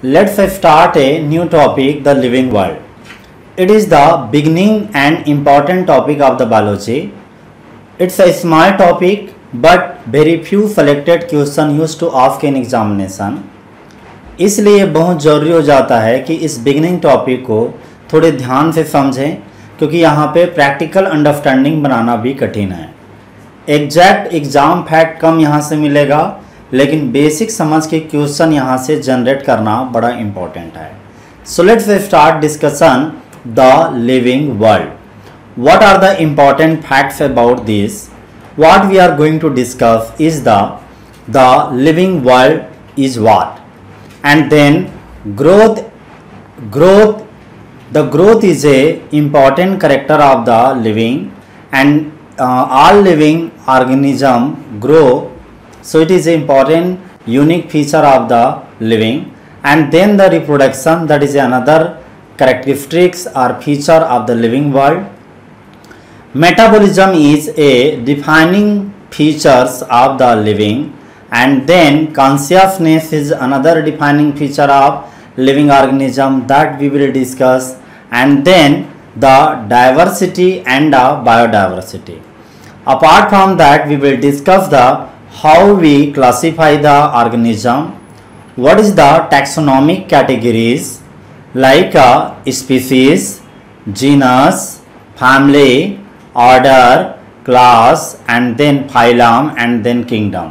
Let's start a new topic, the living world. It is the beginning and important topic of the biology. It's a small topic, but very few selected question used to ask in examination. इसलिए बहुत ज़रूरी हो जाता है कि इस beginning topic को थोड़े ध्यान से समझें, क्योंकि यहाँ पे प्रैक्टिकल अंडरस्टैंडिंग बनाना भी कठिन है. एग्जैक्ट एग्जाम फैक्ट कम यहाँ से मिलेगा, लेकिन बेसिक समझ के क्वेश्चन यहाँ से जनरेट करना बड़ा इम्पोर्टेंट है. So let's start discussion the living world. What are the important facts about this? What we are going to discuss is the living world is what, and then growth. The growth is a important character of the living, and all living organism grow. So it is an important unique feature of the living. And then the reproduction, that is another characteristics or feature of the living world. Metabolism is a defining features of the living, and then consciousness is another defining feature of living organism that we will discuss. And then the diversity and the biodiversity. Apart from that, we will discuss the how we classify the organism, what is the taxonomic categories like species, genus, family, order, class, and then phylum, and then kingdom.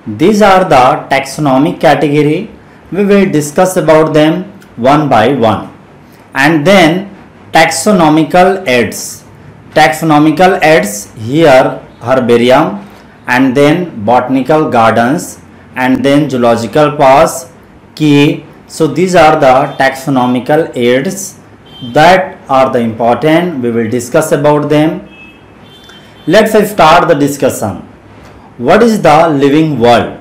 These are the taxonomic category. We will discuss about them one by one. And then taxonomical aids. Taxonomical aids here herbarium, and then botanical gardens, and then zoological parks, key. So these are the taxonomical aids that are the important. We will discuss about them. Let's start the discussion. What is the living world?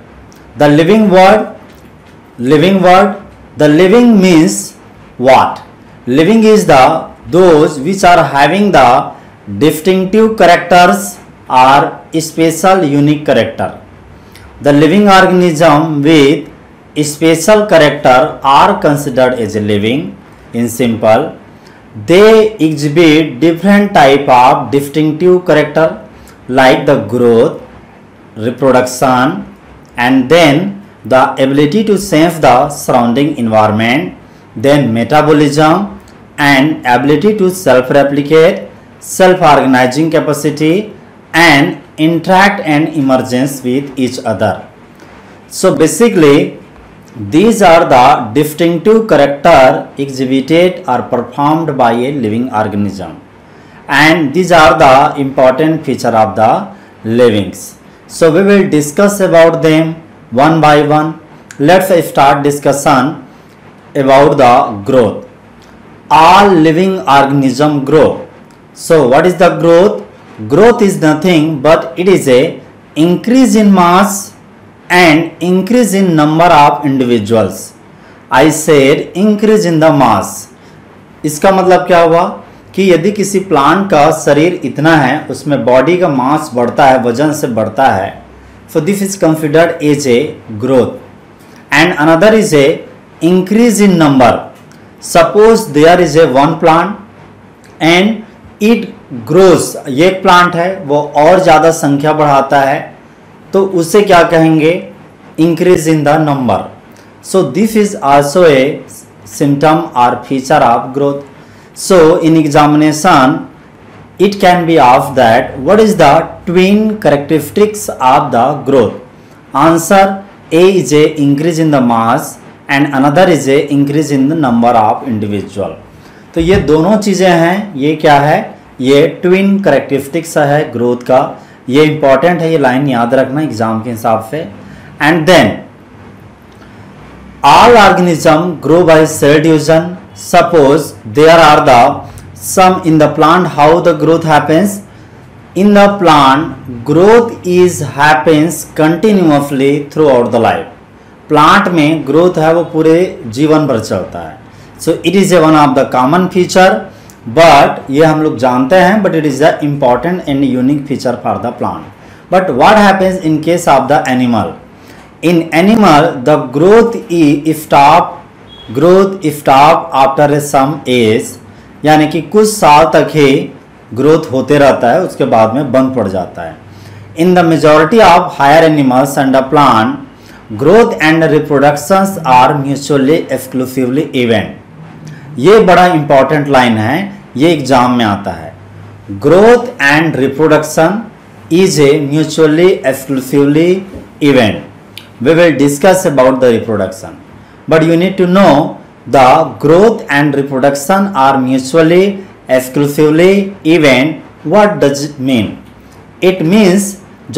The living world, the living means what? Living is those which are having the distinctive characters or special unique character. The living organism with special character are considered as a living. In simple, they exhibit different type of distinctive character like the growth, reproduction, and then the ability to sense the surrounding environment, then metabolism, and ability to self-replicate, self-organizing capacity, and interact and emergence with each other. So basically, these are the distinctive character exhibited or performed by a living organism, and these are the important feature of the livings. So we will discuss about them one by one. Let's start discussion about the growth. All living organisms grow. So what is the growth? Growth is nothing but it is a increase in mass and increase in number of individuals. I said increase in the mass. इसका मतलब क्या हुआ कि यदि किसी plant का शरीर इतना है, उसमें बॉडी का मास बढ़ता है, वजन से बढ़ता है, so this is considered as a growth. And another is a increase in number. Suppose there is a one plant and it grows. ये एक प्लांट है, वो और ज़्यादा संख्या बढ़ाता है, तो उसे क्या कहेंगे? Increase in the number. So this is also a symptom or feature of growth. So in examination, it can be asked that what is the twin characteristics of the growth? Answer: A is a increase in the mass and another is a increase in the number of individual. तो ये दोनों चीज़ें हैं. ये क्या है? ये twin characteristics है ग्रोथ का. ये इंपॉर्टेंट है, ये लाइन याद रखना एग्जाम के हिसाब से. And then all organism grow by cell division. Suppose there are the some in the plant. How the growth happens? In the plant, growth is happens continuously throughout the life. Plant में growth है वो पूरे जीवन भर चलता है. So it is a one of the common feature, but ये हम लोग जानते हैं, but it is the important and unique feature for the plant. But what happens in case of the animal? In animal, the growth is stopped growth stop after a some age, यानी कि कुछ साल तक ही growth होते रहता है, उसके बाद में बंद पड़ जाता है। In the majority of higher animals and the plant, growth and reproductions are mutually exclusively event. ये बड़ा इंपॉर्टेंट लाइन है, ये एग्जाम में आता है। Growth and reproduction is A mutually exclusively event. We will discuss about the reproduction, but you need to know the growth and reproduction are mutually exclusively event. What does it mean? It means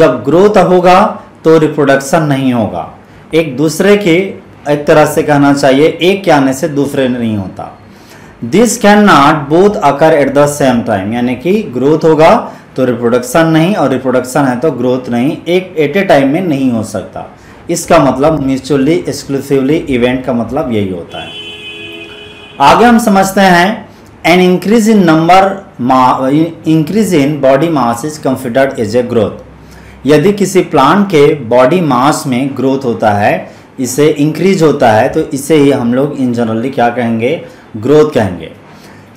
जब growth होगा तो reproduction नहीं होगा। एक दूसरे के, एक तरह से कहना चाहिए, एक के आने से दूसरे नहीं होता। This cannot both occur at the same time, यानी कि growth होगा तो reproduction नहीं, और reproduction है तो growth नहीं, एक at a time में नहीं हो सकता। इसका मतलब म्यूचुअली एक्सक्लूसिवली इवेंट का मतलब यही होता है। आगे हम समझते हैं, an increase in increase in body mass is considered as a growth. यदि किसी प्लांट के बॉडी मास में ग्रोथ होता है, इसे इंक्रीज होता है, तो इसे ही हम लोग इन जनरली क्या कहेंगे, ग्रोथ कहेंगे।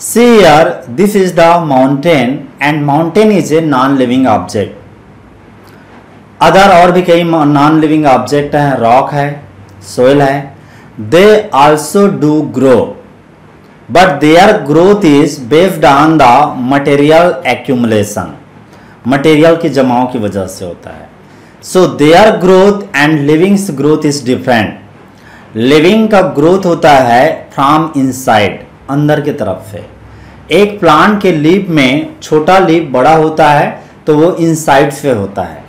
See here, this is the mountain and mountain is a non living object. Other और भी कई नॉन लिविंग ऑब्जेक्ट हैं, रॉक है, सोइल है। They also do grow, but their growth is based on the material accumulation, material की जमाव की वजह से होता है। So their growth and livings growth is different. Living का ग्रोथ होता है फ्रॉम इनसाइड, अंदर की तरफ से। एक प्लांट के लीफ में छोटा लीफ बड़ा होता है तो वो इनसाइड से होता है,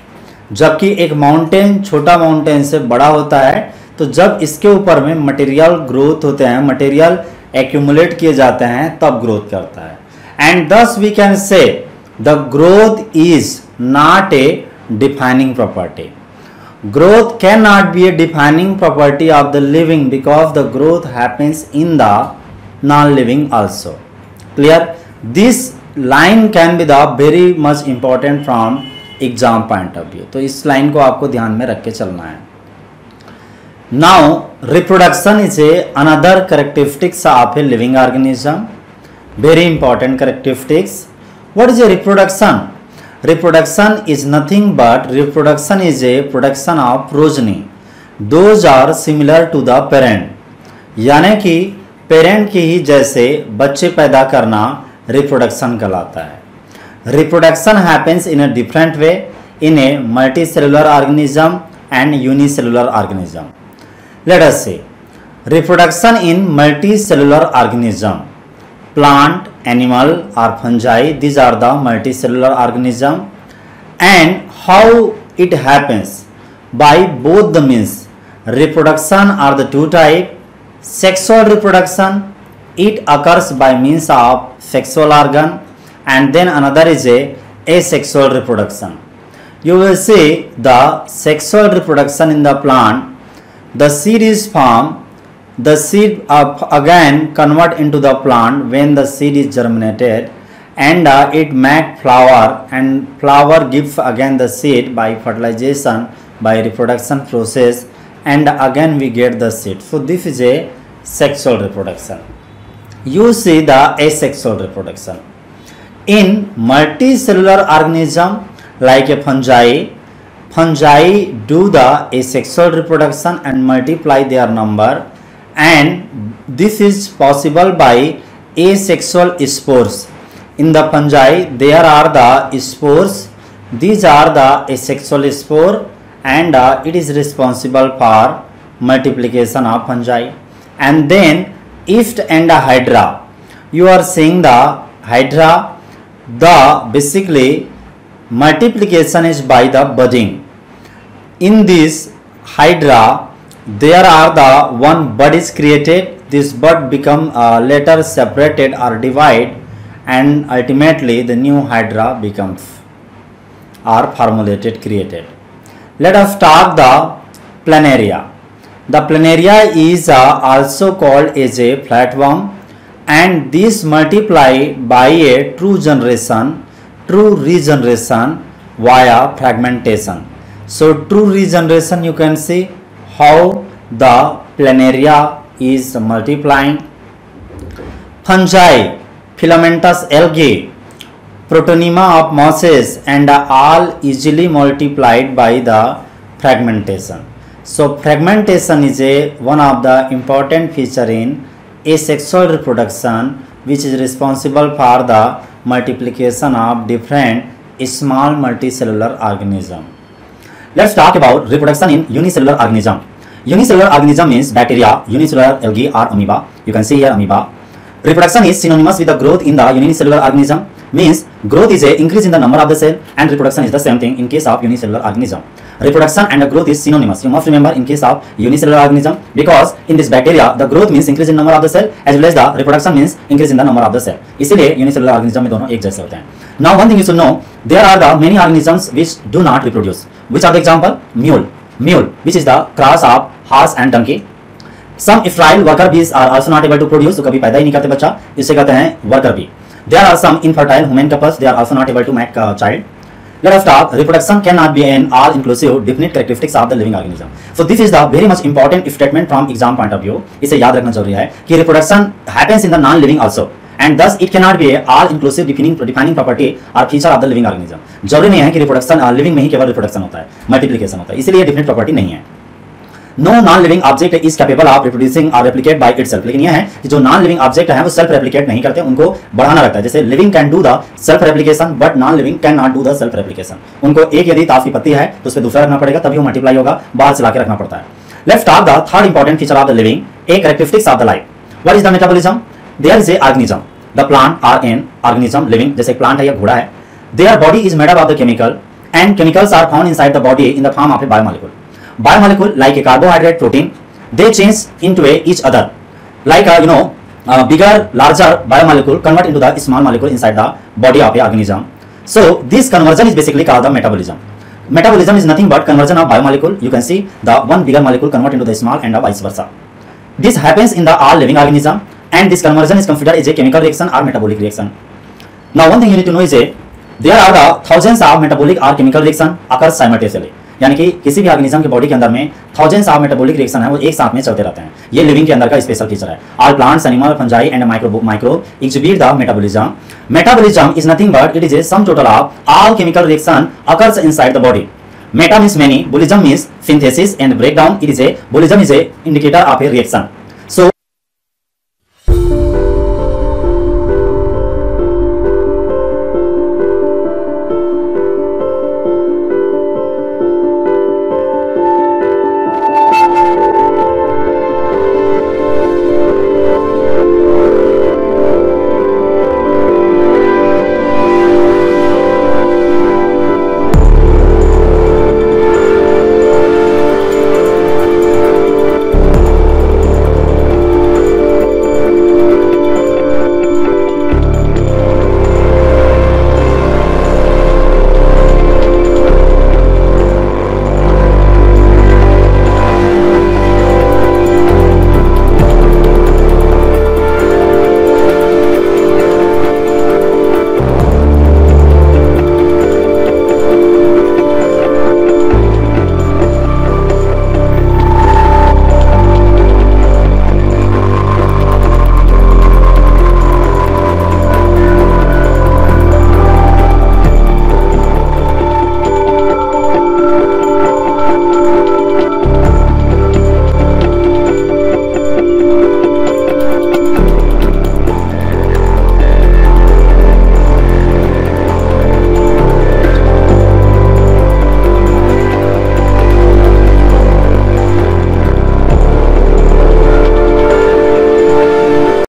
जबकि एक माउंटेन छोटा माउंटेन से बड़ा होता है। तो जब इसके ऊपर में मटेरियल ग्रोथ होते हैं, मटेरियल एक्यूमुलेट किए जाते हैं, तब ग्रोथ करता है। And thus we can say the growth is not a defining property. Growth can not be a defining property of the living because the growth happens in the non living also. Clear? This line can be the very much important from exam point of view. तो इस line को आपको ध्यान में रख के चलना है। Now reproduction is a another characteristics of a living organism, very important characteristics. What is a reproduction? Reproduction is nothing but reproduction is a production of progeny, those are similar to the parent. यानी कि parent की ही जैसे बच्चे पैदा करना reproduction कहलाता है। Reproduction happens in a different way in a multicellular organism and unicellular organism. Let us see. Reproduction in multicellular organism. Plant, animal or fungi, these are the multicellular organism. And how it happens? By both the means. Reproduction are the two types. Sexual reproduction, it occurs by means of sexual organ. And then another is a asexual reproduction. You will see the sexual reproduction in the plant. The seed is formed. The seed again convert into the plant when the seed is germinated, and it make flower, and flower gives again the seed by fertilization, by reproduction process, and again we get the seed. So this is a sexual reproduction. You see the asexual reproduction. In multicellular organism like a fungi do the asexual reproduction and multiply their number, and this is possible by asexual spores. In the fungi there are the spores, these are the asexual spore, and it is responsible for multiplication of fungi. And then yeast and hydra, you are seeing the hydra. The basically multiplication is by the budding. In this hydra there are the one bud is created. This bud become later separated or divide, and ultimately the new hydra becomes or formulated, created. Let us talk the planaria. The planaria is also called as a flatworm, and these multiply by a true regeneration via fragmentation. So true regeneration, you can see how the planaria is multiplying. Fungi, filamentous algae, protonema of mosses and all easily multiplied by the fragmentation. So fragmentation is one of the important feature in asexual reproduction, which is responsible for the multiplication of different small multicellular organism. Let's talk about reproduction in unicellular organism. Unicellular organism means bacteria, unicellular algae or amoeba. You can see here amoeba. Reproduction is synonymous with the growth in the unicellular organism. Means growth is a increase in the number of the cell, and reproduction is the same thing in case of unicellular organism. Reproduction and the growth is synonymous. You must remember in case of unicellular organism, because in this bacteria the growth means increase in number of the cell as well as the reproduction means increase in the number of the cell. इसीलिए unicellular organism में दोनों एक जैसे होते हैं. Now one thing you should know, there are the many organisms which do not reproduce. Which are the example? Mule, which is the cross of horse and donkey. Some sterile worker bees are also not able to produce, तो कभी पैदा ही नहीं करते बच्चा, इसे कहते हैं worker bee. There are some infertile human couples, they are also not able to make a child. Let us talk, reproduction cannot be an all-inclusive definite characteristics of the living organism. So this is the very much important statement from exam point of view. इसे याद रखना जरूरी है कि reproduction happens in the non-living also, and thus it cannot be a all-inclusive defining property or feature of the living organism. जरूरी नहीं है कि reproduction living में ही केवल reproduction होता है, multiplication होता है, इसीलिए definite property नहीं है. No non-living object is capable of reproducing or replicate by itself. लेकिन यह है कि जो non-living object है वो self replicate नहीं करते, उनको बढ़ाना लगता है. जैसे living can do the self replication but non-living cannot do the self replication. उनको एक यदि ताश की पत्ती है तो उसपे दूसरा रखना पड़ेगा तभी वो मल्टीप्लाई होगा, बाहर से लाके रखना पड़ता है. Let's talk the third important feature of the living, a characteristics of the life. What is the metabolism? There is a organism. The plant are an organism living. जैसे plant है या घोड़ा है. Their body is made up of the chemical and chemicals are found inside the body in the form of a biomolecule. Biomolecule like a carbohydrate, protein, they change into each other. Like bigger, larger biomolecule convert into the small molecule inside the body of a organism. So this conversion is basically called the metabolism. Metabolism is nothing but conversion of biomolecule. You can see the one bigger molecule convert into the small and vice versa. This happens in the all living organism, and this conversion is considered as a chemical reaction or metabolic reaction. Now one thing you need to know is there are the thousands of metabolic or chemical reaction occurs simultaneously. यानी कि किसी भी organism के body के अंदर में thousands of metabolic reaction है वो एक साथ में चलते रहते हैं. ये लिविंग के अंदर का स्पेशल फीचर है. All plants, animal, fungi and micro exhibit the metabolism. Metabolism is nothing but it is a sum total of all chemical reaction occurs inside the body. Meta means many, bolism means synthesis and breakdown. It is a bolism is a indicator of a reaction.